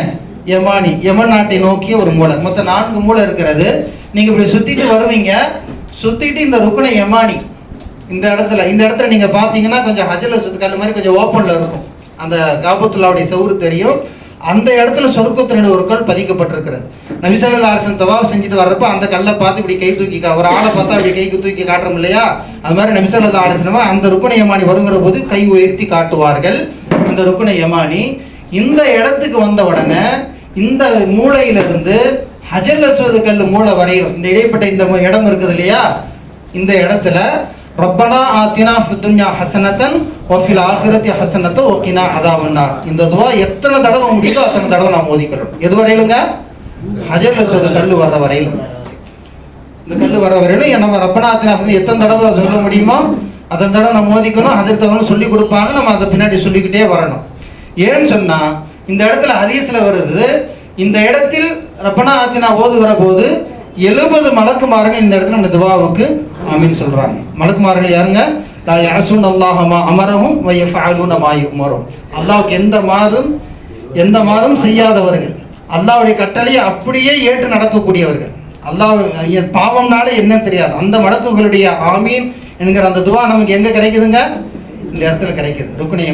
யமானி, யமன் நாட்டை நோக்கிய ஒரு மூலை. மொத்தம் 4 மூலை இருக்கிறது. நீங்கள் இப்படி சுற்றிட்டு வருவீங்க. சுற்றிட்டு இந்த ருக்குனை யமானி இந்த இடத்துல நீங்கள் பார்த்தீங்கன்னா கொஞ்சம் ஹஜ்ஜல் அஸ்வத் கல் மாதிரி கொஞ்சம் ஓப்பனில் இருக்கும். அந்த காபத்துல்லாவுடைய செவுறு தெரியும். அந்த இடத்துல சொர்க்கத்தினுடைய ஒரு கல் பதிக்கப்பட்டிருக்கிறது. நபி ஸல்லல்லாஹு அலைஹி வஸல்லம் தவாஃப் செஞ்சுட்டு வர்றப்ப அந்த கல்லை பார்த்து இப்படி கை தூக்கி ஒரு ஆளை பார்த்தா இப்படி கைக்கு தூக்கி காட்டுறோம் இல்லையா, அது மாதிரி நபி ஸல்லல்லாஹு அலைஹி வஸல்லம் அந்த ருக்குனை யமானி வருகிற போது கை உயர்த்தி காட்டுவார்கள். அந்த ருக்குனை யமானி இந்த இடத்துக்கு வந்த உடனே இந்த மூளையிலிருந்து ஹஜ்ஜல் அஸ்வத் கல் மூளை வரையிலும் இந்த இடைப்பட்ட இந்த இடம் இருக்குது இல்லையா, இந்த இடத்துல ரப்பனா ஆத்தினா ஃபித் துன்யா ஹஸனத்தன் வ ஃபில் ஆখিরাতি ஹஸனத்தன் வ கினா அஸாபன்னார். இந்த துஆ எத்தனை தடவை முடியுதோ அத்தனை தடவை நாம் ஓதிக்கிறோம். எது வரையிலுங்க? ஹஜ்ஜல் அஸ்வத் கல் வர வரையிலும். இந்த கல் வர வரையிலும் நம்ம ரப்பனா ஆத்தினா எத்தனை தடவை சொல்ல முடியுமோ அத்தனை தடவை நம்ம ஓதிக்கணும். ஹஜ்ரத் அவங்க சொல்லி கொடுப்பாங்க, நம்ம அதை பின்னாடி சொல்லிக்கிட்டே வரணும். ஏன்னு சொன்னா இந்த இடத்துல ஹதீஸ்ல வருது, இந்த இடத்தில் ரப்பனா ஆத்தினா ஓதுகிற போது 70 மலக்குமார்கள் இந்த இடத்துல நம்ம துஆவுக்கு ஆமீன் சொல்றாங்க. மலக்குமார்கள் யாருங்க? லா யஅஸூன அல்லாஹ மா அமரஹும் வ யஃபஅலூன மா யுமரும். அல்லாஹ்வுக்கு எந்த மாறும் செய்யாதவர்கள், அல்லாஹ்வுடைய கட்டளையை அப்படியே ஏற்று நடக்கக்கூடியவர்கள். அல்லாஹ் பாவம்னாலே என்ன தெரியாது. அந்த மலக்குகளுடைய ஆமீன் என்கிற அந்த துஆ நமக்கு எங்க கிடைக்குதுங்க? இந்த இடத்துல கிடைக்குது. ருக்குனை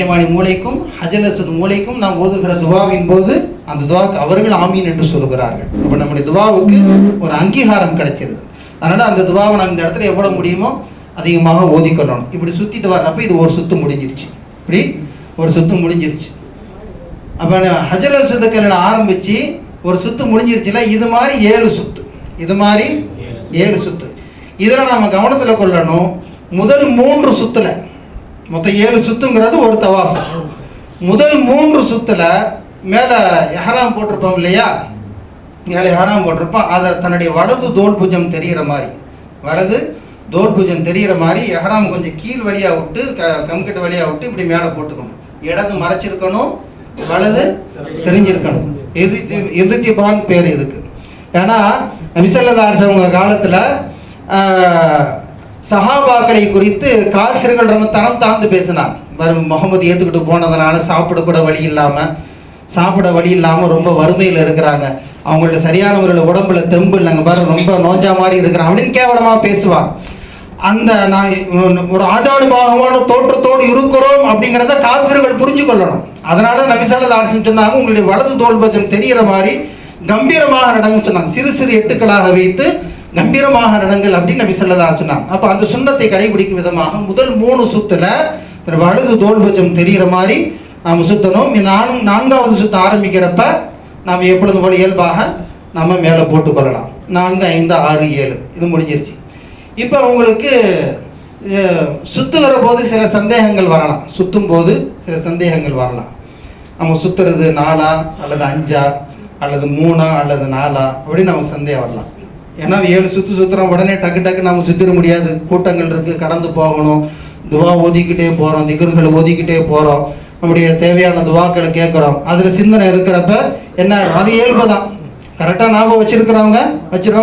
யமானி மூளைக்கும் ஹஜ்ஜல் அஸ்வத் மூளைக்கும் நாம் ஓதுகிற துவாவின் போது அந்த துவாவுக்கு அவர்கள் ஆமீன் என்று சொல்லுகிறார்கள். அப்போ நம்முடைய துவாவுக்கு ஒரு அங்கீகாரம் கிடைச்சிருது. அதனால அந்த துவாவை நம்ம இந்த இடத்துல எவ்வளவு முடியுமோ அதிகமாக ஓதிக்கொள்ளணும். இப்படி சுத்திட்டு வர்றப்ப இது ஒரு சுத்து முடிஞ்சிருச்சு. இப்படி ஒரு சுத்து முடிஞ்சிருச்சு. அப்போ ஹஜ்ஜல் அஸ்வத் கல்ல ஆரம்பிச்சு ஒரு சுத்து முடிஞ்சிருச்சுல, இது மாதிரி 7 சுத்து. இதில் நம்ம கவனத்தில் கொள்ளணும். முதல் 3 சுத்துல மொத்தம் 7 சுத்துங்கிறது ஒரு தவாஃப். முதல் 3 சுத்துல மேலே எஹ்ராம் போட்டிருப்போம் இல்லையா, மேலே எஹ்ராம் போட்டிருப்போம். அதை தன்னுடைய வலது தோல் புஜம் தெரிகிற மாதிரி எஹ்ராம் கொஞ்சம் கீழ் வழியாக விட்டு கம்கட்டு வழியாக விட்டு இப்படி மேலே போட்டுக்கணும். இடது மறைச்சிருக்கணும், வலது தெரிஞ்சிருக்கணும். எதுத்திபான் பேர் இதுக்கு. ஏன்னா நபி ஸல்லல்லாஹு அலைஹி வஸல்லம் உங்கள் காலத்தில் சஹாபாக்களை குறித்து காஃபிர்கள் ரொம்ப தரம் தாழ்ந்து பேசினாங்க. முகமது ஏற்றுக்கிட்டு போனதுனால சாப்பிட வழி இல்லாமல் ரொம்ப வறுமையில் இருக்கிறாங்க, அவங்கள்ட்ட சரியான முறையில் உடம்புல தெம்பு இல்லைங்க பாரு, ரொம்ப நோஞ்சா மாதிரி இருக்கிறாங்க அப்படின்னு கேவலமாக பேசுவாங்க. அந்த நான் ஒரு ஆஜாடு பாகமான தோற்றத்தோடு இருக்கிறோம் அப்படிங்கிறத காஃபிர்கள் புரிஞ்சு கொள்ளணும். அதனால நபி ஸல்லல்லாஹு அலைஹி வஸல்லம் சொன்னாங்க, உங்களுடைய வலது தோல் பட்சம் தெரிகிற மாதிரி கம்பீரமாக நடங்க சொன்னாங்க. சிறு சிறு எட்டுக்களாக வைத்து கம்பீரமாக நடங்கள் அப்படின்னு நபி ஸல்லல்லாஹு அலைஹி வஸல்லம் சொன்னாங்க. அப்போ அந்த சுன்னத்தை கடைபிடிக்கும் விதமாக முதல் 3 சுத்துல வலது தோல் பட்சம் தெரிகிற மாதிரி நாம் சுத்தணும். 4வது சுத்த ஆரம்பிக்கிறப்ப நாம் எப்பொழுதும் போல இயல்பாக நம்ம மேலே போட்டுக்கொள்ளலாம். 4, 5, 6, 7 இது முடிஞ்சிருச்சு. இப்போ உங்களுக்கு சுத்துகிற போது சில சந்தேகங்கள் வரலாம். நம்ம சுத்துறது 4 அல்லது 5 அல்லது 3 அல்லது 4 அப்படின்னு நமக்கு சந்தேகம் வரலாம். ஏன்னா 7 சுத்துறோம், உடனே டக்கு நம்ம சுத்திட முடியாது. கூட்டங்கள் இருக்கு, கடந்து போகணும். துவா ஓதிக்கிட்டே போகிறோம், திக்ருகளை ஓதிக்கிட்டே போகிறோம், நம்முடைய தேவையான துவாக்களை கேட்குறோம். அதில் சிந்தனை இருக்கிறப்ப என்ன, அது இயல்பு தான். கரெக்டாக ஞாபகம் வச்சிருக்கிறவங்க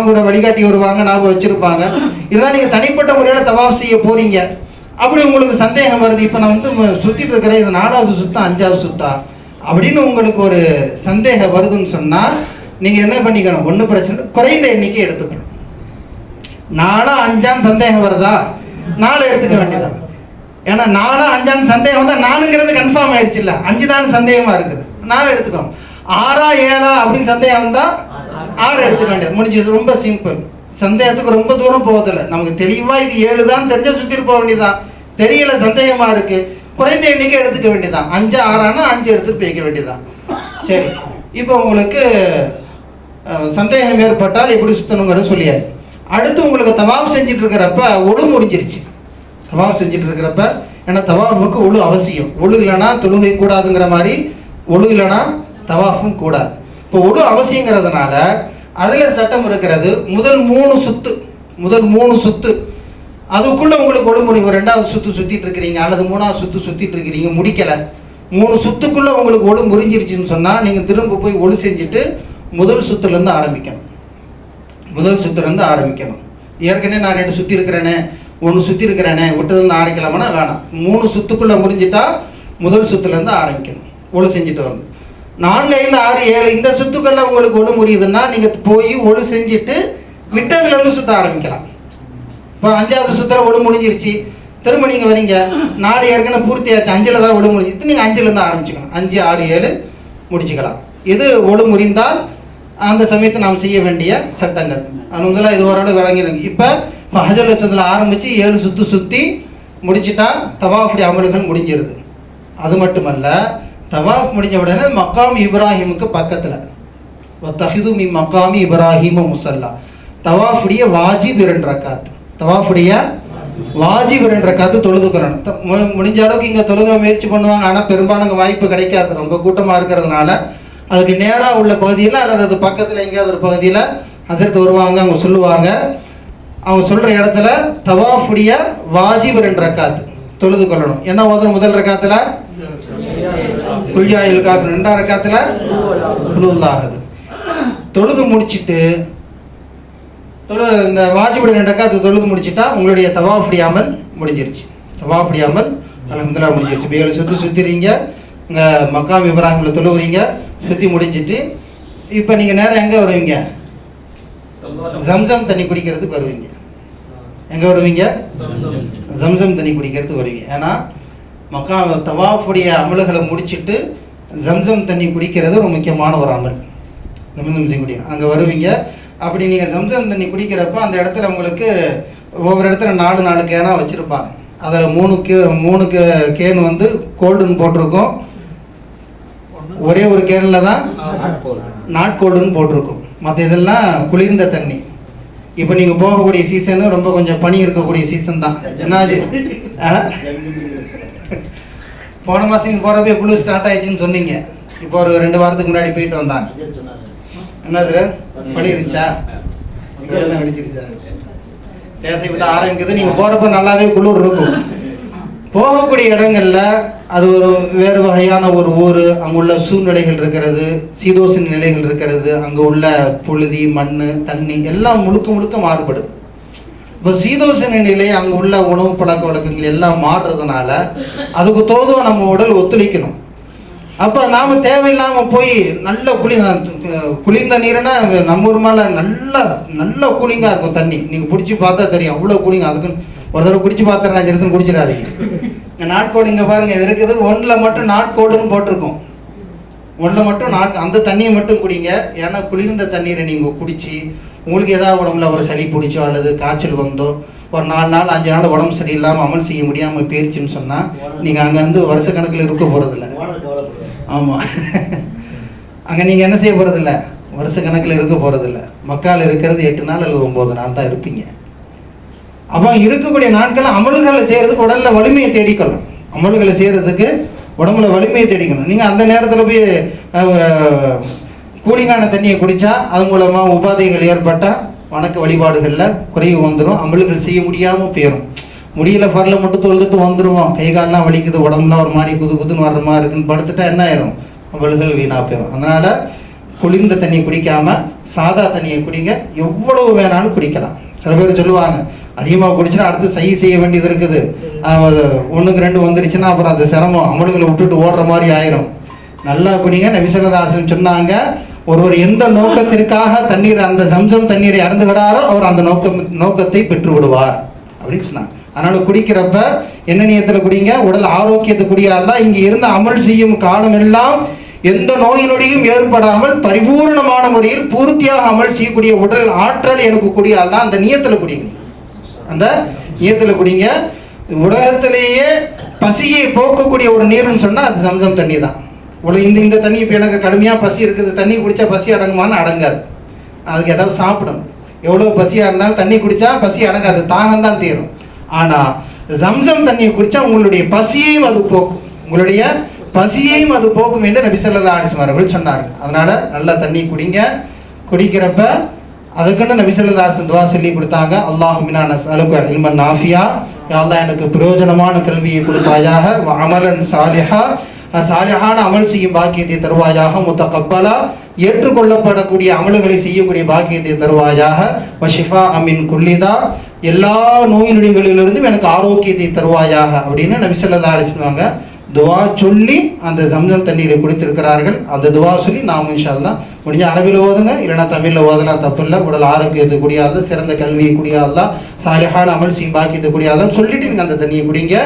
கூட வழிகாட்டி வருவாங்க, ஞாபகம் வச்சிருப்பாங்க. இதுதான் நீங்கள் தனிப்பட்ட முறையில் தவாஃப் செய்ய போறீங்க, அப்படி உங்களுக்கு சந்தேகம் வருது. இப்போ நான் சுற்றிட்டு இருக்கிறேன், இது 4வது சுத்தா 5வது சுத்தா அப்படின்னு உங்களுக்கு ஒரு சந்தேகம் வருதுன்னு சொன்னால் நீங்கள் என்ன பண்ணிக்கணும், ஒன்றும் பிரச்சனை, குறைந்த எண்ணிக்கை எடுத்துக்கணும். 4, 5 சந்தேகம் வருதா, 4 எடுத்துக்க வேண்டியதான். ஏன்னா 4, 5 சந்தேகம் வந்தால் 4ங்கிறது கன்ஃபார்ம் ஆயிடுச்சு இல்லை, 5 தான் சந்தேகமாக இருக்குது, 4 எடுத்துக்கோங்க. 6, 7 அப்படின்னு சந்தேகம் வந்தால் 6 எடுத்துக்க வேண்டியது, முடிஞ்சது. ரொம்ப சிம்பிள். சந்தேகத்துக்கு ரொம்ப தூரம் போவதில்லை. நமக்கு தெளிவாக இது 7 தான் தெரிஞ்ச சுற்றிட்டு போக வேண்டியதான். தெரியல, சந்தேகமாக இருக்குது, குறைந்த எண்ணிக்கை எடுத்துக்க வேண்டியதான். 5, 6 5 எடுத்துட்டு போய்க்க வேண்டியதான். சரி, இப்போ உங்களுக்கு சந்தேகம் ஏற்பட்டால் எப்படி சுத்தணுங்கிறது சொல்லியாரு. அடுத்து உங்களுக்கு தவாஃப் செஞ்சுட்டு இருக்கிறப்ப ஒழு முடிஞ்சிருச்சு. ஏன்னா தவாஃபுக்கு ஒழு அவசியம். ஒழு இல்லைன்னா தொழுகை கூடாதுங்கிற மாதிரி ஒழு இல்லைன்னா தவாஃபும் கூடாது. இப்போ ஒழு அவசியங்கிறதுனால அதில் சட்டம் இருக்கிறது. முதல் 3 சுத்து அதுக்குள்ளே உங்களுக்கு ஒழு முடியும். 2வது சுற்று சுற்றிட்டு இருக்கிறீங்க அல்லது 3வது சுற்று சுற்றிட்டு இருக்கிறீங்க, முடிக்கலை, 3 சுத்துக்குள்ளே உங்களுக்கு ஒழு முறிஞ்சிருச்சுன்னு சொன்னால் நீங்கள் திரும்ப போய் ஒழு செஞ்சுட்டு முதல் சுற்றுலேருந்து ஆரம்பிக்கணும். ஏற்கனவே நான் 2 சுற்றி இருக்கிறேனே, 1 சுற்றி இருக்கிறேனே, விட்டதுலேருந்து ஆரம்பிக்கலாமனா வேணாம். 3 சுத்துக்குள்ளே முடிஞ்சிட்டா முதல் சுற்றுலேருந்து ஆரம்பிக்கணும். ஒழு செஞ்சுட்டு வந்து 4, 5, 6, 7 இந்த சுத்துக்கள்ல உங்களுக்கு ஒழு முறியுதுன்னா நீங்கள் போய் ஒழு செஞ்சுட்டு விட்டதுலேருந்து சுற்ற ஆரம்பிக்கலாம். இப்போ 5வது சுற்றுல ஒழு முடிஞ்சிருச்சு, திரும்ப நீங்கள் வரீங்க, 4 ஏற்கனவே பூர்த்தியாச்சு, 5ல் தான் ஒழு முடிஞ்சிட்டு நீங்கள் 5லேருந்து ஆரம்பிச்சுக்கலாம். 5, 6, 7 முடிச்சுக்கலாம். இது ஒழு முறிந்தால் அந்த சமயத்தை நாம் செய்ய வேண்டிய சட்டங்கள். அது முதல்ல இது ஓரளவு விளங்கிடுங்க. இப்போ ஹஜ்ருல் அஸ்வதில் ஆரம்பித்து 7 சுற்று சுற்றி முடிச்சுட்டா தவாஃபுடைய அமல்கள் முடிஞ்சிருது. அது மட்டுமல்ல, தவாஃப் முடிஞ்ச உடனே மக்காம் இப்ராஹிமுக்கு பக்கத்தில் வத்தஹிது மின் மக்காமி இப்ராஹிம முசல்லா, தவாஃபுடைய வாஜிப் 2 ரக்காத், தவாஃபுடைய வாஜிப் 2 ரக்காத்து தொழுதுக்கிறோம். முடிஞ்ச அளவுக்கு இங்கே தொழுக முயற்சி பண்ணுவாங்க, ஆனால் பெரும்பாலும் வாய்ப்பு கிடைக்காது, ரொம்ப கூட்டமாக இருக்கிறதுனால. அதுக்கு நேராக உள்ள பகுதியில் அல்லது அது பக்கத்தில் எங்கேயாவது ஒரு பகுதியில் ஹஜ்ரத் வருவாங்க, அவங்க சொல்லுவாங்க. அவங்க சொல்கிற இடத்துல தவாஃபுடைய வாஜிப் 2 ரக்காத்து தொழுது கொள்ளணும். என்ன ஓதும்? முதல் ரக்காத்தில் குல்யாயில் காஃபிர், 2ஆம் ரக்காத்தில் குலுல்லாஹது. தொழுது முடிச்சுட்டு இந்த வாஜிபுடைய 2 ரக்காத்து தொழுது முடிச்சுட்டா உங்களுடைய தவாஃபுடைய அமல் முடிஞ்சிருச்சு. தவாஃபுடைய அமல் அல்ஹம்துலில்லாஹ் முடிஞ்சிருச்சு. 7 சுற்று சுற்றிறீங்க, இங்கே மக்காம் இப்ராஹிமில் தொழுவுறீங்க, சுற்றி முடிஞ்சிட்டு இப்போ நீங்கள் நேரம் எங்கே வருவீங்க? ஜம்சம் தண்ணி குடிக்கிறதுக்கு வருவீங்க. எங்கே வருவீங்க? ஜம்சம் தண்ணி குடிக்கிறதுக்கு வருவீங்க. ஏன்னா மக்கா தவாஃபுடைய அமல்களை முடிச்சுட்டு ஜம்சம் தண்ணி குடிக்கிறது ஒரு முக்கியமான ஒரு அமல். ஜம்சம் தண்ணி குடி அங்கே வருவீங்க. அப்படி நீங்கள் ஜம்சம் தண்ணி குடிக்கிறப்ப அந்த இடத்துல உங்களுக்கு ஒவ்வொரு இடத்துல 4 கேனாக வச்சுருப்பாங்க. அதில் 3 கேன் வந்து கோல்டுன்னு போட்டிருக்கோம், ஒரே ஒரு கேனில் தான் நாட் கோல்டுன்னு போட்டிருக்கும், மற்ற இதெல்லாம் குளிர்ந்த தண்ணி. இப்போ நீங்கள் போகக்கூடிய சீசனு ரொம்ப கொஞ்சம் பனி இருக்கக்கூடிய சீசன் தான். என்னாச்சு, போன மாதம் நீங்கள் போகிறப்ப குளிர் ஸ்டார்ட் ஆயிடுச்சுன்னு சொன்னீங்க. இப்போ ஒரு 2 வாரத்துக்கு முன்னாடி போயிட்டு வந்தாங்க. என்னது பனி இருந்துச்சா? வெடிச்சிருச்சா? தேசம் இப்போ தான் ஆரம்பிக்குது. நீங்கள் போகிறப்ப நல்லாவே குளிர் இருக்கும். போகக்கூடிய இடங்களில் அது ஒரு வேறு வகையான ஒரு ஊர், அங்கே உள்ள சூழ்நிலைகள் இருக்கிறது, சீதோசன நிலைகள் இருக்கிறது, அங்கே உள்ள புழுதி, மண், தண்ணி எல்லாம் முழுக்க மாறுபடுது. இப்போ சீதோசன நிலை, அங்கே உள்ள உணவு பழக்க வழக்கங்கள் எல்லாம் மாறுறதுனால அதுக்கு தோதும் நம்ம உடல் ஒத்துழைக்கணும். அப்போ நாம் தேவையில்லாமல் போய் நல்ல குளிர்ந்த நீர்னா நம்ம ஊர் மேலே நல்ல கூலிங்காக இருக்கும் தண்ணி. நீங்கள் பிடிச்சி பார்த்தா தெரியும், அவ்வளோ கூலிங். அதுக்குன்னு ஒரு தடவை குடிச்சு பார்த்துறேன், ஜெருத்துன்னு குடிச்சிடாதீங்க. நாட்கோடு இங்கே பாருங்கள், இது இருக்குது. 1ல் மட்டும் நாட்கோடுன்னு போட்டிருக்கோம். 1ல் மட்டும் அந்த தண்ணியை மட்டும் குடிங்க. ஏன்னா குளிர்ந்த தண்ணீரை நீங்கள் குடிச்சு உங்களுக்கு ஏதாவது உடம்புல ஒரு சளி பிடிச்சோ அல்லது காய்ச்சல் வந்தோ ஒரு 4 நாள் 5 நாள் உடம்பு சரியில்லாமல் அமல் செய்ய முடியாமல் போயிருச்சுன்னு சொன்னால் நீங்கள் அங்கே வந்து வருஷக்கணக்கில் இருக்க போகிறதில்ல. ஆமாம், அங்கே நீங்கள் என்ன செய்ய போகிறதில்ல, வருஷக்கணக்கில் இருக்க போகிறதில்ல. மக்கால் இருக்கிறது 8 நாள் அல்லது 9 நாள் தான் இருப்பீங்க. அப்போ இருக்கக்கூடிய நாட்களில் அமல்களை செய்கிறதுக்கு உடலில் வலிமையை தேடிக்கணும். அமல்களை செய்கிறதுக்கு உடம்புல வலிமையை தேடிக்கணும். நீங்கள் அந்த நேரத்தில் போய் கூலிங்கான தண்ணியை குடித்தா அது மூலமாக உபாதைகள் ஏற்பட்டால் வணக்க வழிபாடுகளில் குறைவு வந்துடும், அமல்கள் செய்ய முடியாமல் போயிடும். முடியல ஃபரில் மட்டும் தொழுதுட்டு வந்துடுவோம், கை காலெலாம் வலிக்குது, உடம்புலாம் ஒரு மாதிரி குதுன்னு வர்ற மாதிரி இருக்குன்னு படுத்துட்டா என்ன ஆயிரும், அமல்கள் வீணாக போயிடும். அதனால் குளிர்ந்த தண்ணியை குடிக்காமல் சாதா தண்ணியை குடிங்க. எவ்வளவு வேணாலும் குடிக்கலாம். சில பேர் சொல்லுவாங்க அதிகமாக குடிச்சுன்னா அடுத்து செய்ய வேண்டியது இருக்குது, 1க்கு 2 வந்துருச்சுன்னா அப்புறம் அந்த சிரமம் அமல்களை விட்டுட்டு ஓடுற மாதிரி ஆயிரும். நல்லா குடிங்க. நபி ஸல்லல்லாஹு அலைஹி வஸல்லம் சொன்னாங்க, ஒருவர் எந்த நோக்கத்திற்காக தண்ணீர் அந்த ஜம்சம் தண்ணீரை அருந்துகிறாரோ அவர் அந்த நோக்கத்தை பெற்று விடுவார் அப்படின்னு சொன்னாங்க. அதனால குடிக்கிறப்ப என்ன நியத்தில் குடிங்க, உடல் ஆரோக்கியத்தை குடியால இங்கே இருந்து அமல் செய்யும் காலம் எல்லாம் எந்த நோயினுடையும் ஏற்படாமல் பரிபூர்ணமான முறையில் பூர்த்தியாக அமல் செய்யக்கூடிய உடல் ஆற்றல் எனக்கு குடியால் தான் அந்த நியத்தில் குடிங்க. அந்த நியத்தில் குடிங்க. உலகத்திலேயே பசியை போக்கக்கூடிய ஒரு நீர்னு சொன்னால் அது ஜம்சம் தண்ணி தான். இந்த தண்ணி இப்போ எனக்கு கடுமையாக பசி இருக்குது, தண்ணி குடித்தா பசி அடங்குமான்னு அடங்காது. அதுக்கு ஏதாவது சாப்பிடணும். எவ்வளோ பசியாக இருந்தாலும் தண்ணி குடித்தா பசி அடங்காது, தாகம் தான் தீரும். ஆனால் ஜம்சம் தண்ணியை குடித்தா உங்களுடைய பசியையும் அது போக்கும், உங்களுடைய பசியையும் அது போக்கும் என்று நபி ஸல்லல்லாஹு அலைஹி வஸல்லம் அவர்கள் சொன்னார்கள். அதனால் நல்லா தண்ணி குடிங்க. குடிக்கிறப்ப அதுக்குன்னு நபி ஸல்லல்லாஹு அலைஹி வஸல்லம் துஆ சொல்லி கொடுத்தாங்க. அல்லாஹும்ம நஸ்அலுக இல்மன் நாஃபியா, யா அல்லாஹ் எனக்கு பிரயோஜனமான கல்வியை கொடுப்பாயாக, வ அமலன் சாலிஹா, சாலிஹான அமல் செய்யும் பாக்கியத்தை தருவாயாக, முத்தகப்பலா ஏற்றுக்கொள்ளப்படக்கூடிய அமல்களை செய்யக்கூடிய பாக்கியத்தை தருவாயாக, வ ஷிஃபா மின் குல்லிதா எல்லா நோய் நொடிகளிலிருந்தும் எனக்கு ஆரோக்கியத்தை தருவாயாக அப்படின்னு நபி ஸல்லல்லாஹு அலைஹி வஸல்லம் துவா சொல்லி அந்த ஜம்சம் தண்ணீரை குடித்திருக்கிறார்கள். அந்த துவா சொல்லி நாம் இன்ஷா அல்லாஹ் முடிஞ்ச அரபியில் ஓதுங்க, இல்லைனா தமிழில் ஓதலாம், தப்பு இல்லை. உடல் ஆரோக்கியத்தை கூடியாத, சிறந்த கல்வியை கூடியாதா, சாலிஹான அமல் செய்யும் பாக்கியத்தை கூடியாதான் சொல்லிட்டு நீங்கள் அந்த தண்ணியை குடிங்க.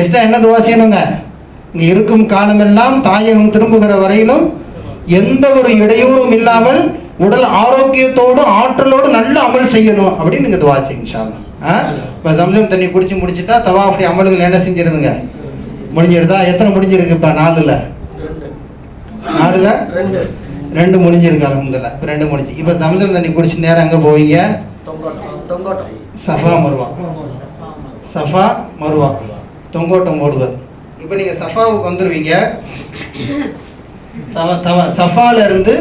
எஸ்டா என்ன துவா செய்யணுங்க? இங்கே இருக்கும் காலமெல்லாம் தாயகம் திரும்புகிற வரையிலும் எந்த ஒரு இடையூறும் இல்லாமல் உடல் ஆரோக்கியத்தோடு ஆற்றலோடு நல்ல அமல் செய்யணும் அப்படின்னு நீங்கள் துவா செய்யுங்க இன்ஷா அல்லாஹ். இப்போ ஜம்சம் தண்ணி குடிச்சு முடிச்சுட்டா தவாஃபுடைய அமல்கள் என்ன செஞ்சிருதுங்க? முடிஞ்சிருதா? எத்தனை முடிஞ்சிருக்கு? இப்போ 4ல் 2 முடிஞ்சிருக்கு. அல்ஹம்துலில்லாஹ். இப்போ 2 முடிஞ்சு. இப்போ ஜம்சம் தண்ணி குடிச்சு நேரம் எங்கே போவீங்க? சஃபா மருவா. சஃபா மருவா தொங்கோட்டம் ஓடுவது. இப்போ நீங்கள் சஃபாவுக்கு வந்துடுவீங்க. சஃபால இருந்து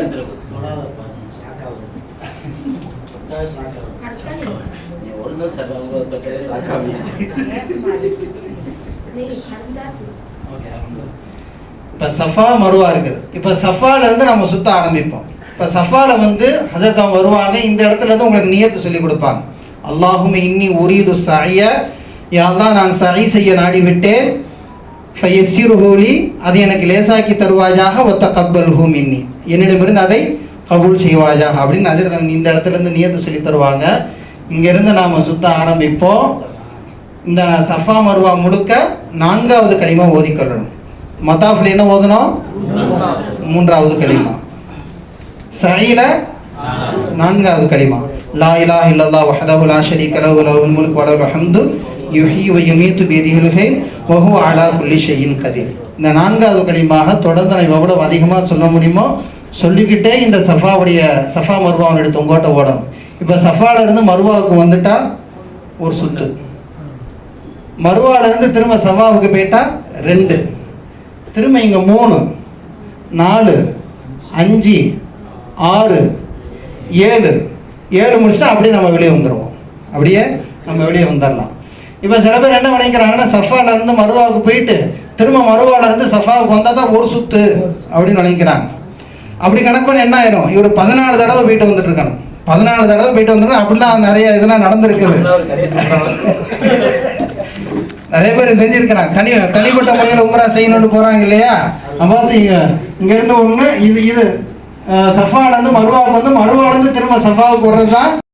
இப்போ சஃபா மருவா இருக்குது. இப்போ சஃபால இருந்து நம்ம சுத்த ஆரம்பிப்போம். இப்போ சஃபால வந்து ஹஜரத் அவங்க வருவாங்க. இந்த இடத்துல இருந்து உங்களுக்கு நியத்து சொல்லி கொடுப்பாங்க. அல்லாஹும்ம இன்னி உரீது ஸஅய, யா அல்லாஹ் நான் சஇ செய்ய நாடி விட்டேன், ஃபயஸ்ஸிர்ஹு, அது எனக்கு லேசாக்கி தருவாயாக, வத்தகப்பல்ஹு மின்னி, என்னிடமிருந்து அதை கபூல் செய்வாயாக அப்படின்னு ஹஜரத் இந்த இடத்துல இருந்து நியத்து சொல்லி தருவாங்க. இங்கிருந்து நாம் சுத்த ஆரம்பிப்போம். இந்த சஃபா மருவா முழுக்க 4வது கலிமா ஓதிக்கொள்ளணும். மத்தாஃபில் என்ன ஓதணும்? 3வது கலிமா. சஈல 4வது கலிமா. லா இலாஹ இல்லல்லாஹ் வஹ்தஹு லா ஷரீக லஹு லஹுல் முல்கு வ லஹுல் ஹம்து யுஹ்யி வ யுமீத்து பியதிஹில் ஹைர் வ ஹுவ அலா குல்லி ஷைஇன் கதீர். இந்த 4வது கலிமாக தொடர்ந்து நம்ம எவ்வளவு அதிகமாக சொல்ல முடியுமோ சொல்லிக்கிட்டே இந்த சஃபா மருவாவுடைய தொங்கோட்டை ஓடணும். இப்போ சஃபால இருந்து மருவாவுக்கு வந்துட்டா ஒரு சுத்து, மருவால இருந்து திரும்ப சஃபாவுக்கு போயிட்டா 2, திரும்ப இங்கே 3, 4, 5, 6, 7 முடிச்சுட்டா அப்படியே நம்ம வெளியே வந்துடுவோம். அப்படியே நம்ம வெளியே வந்துடலாம். இப்போ சில பேர் என்ன நினைக்கிறாங்கன்னா, சஃபால இருந்து மருவாவுக்கு போயிட்டு திரும்ப மருவால இருந்து சஃபாவுக்கு வந்தால் தான் ஒரு சுத்து அப்படின்னு நினைக்கிறாங்க. அப்படி கணக்கு பண்ணி என்ன ஆயிரும்? இவர் 14 தடவை போயிட்டு வந்துட்டு இருக்காங்க. 14 தடவை போயிட்டு வந்துட்டு அப்படிலாம் நிறைய இதெல்லாம் நடந்திருக்குது. நிறைய பேர் செஞ்சிருக்கிறாங்க. தனிப்பட்ட முறையில் உம்ரா செய்யணும்னு போறாங்க இல்லையா? அப்போ வந்து இங்கேருந்து ஒன்று இது சஃபாலேருந்து மருவாவுக்கு வந்து, மருவாலேருந்து திரும்ப சஃபாவுக்கு வர்றது தான்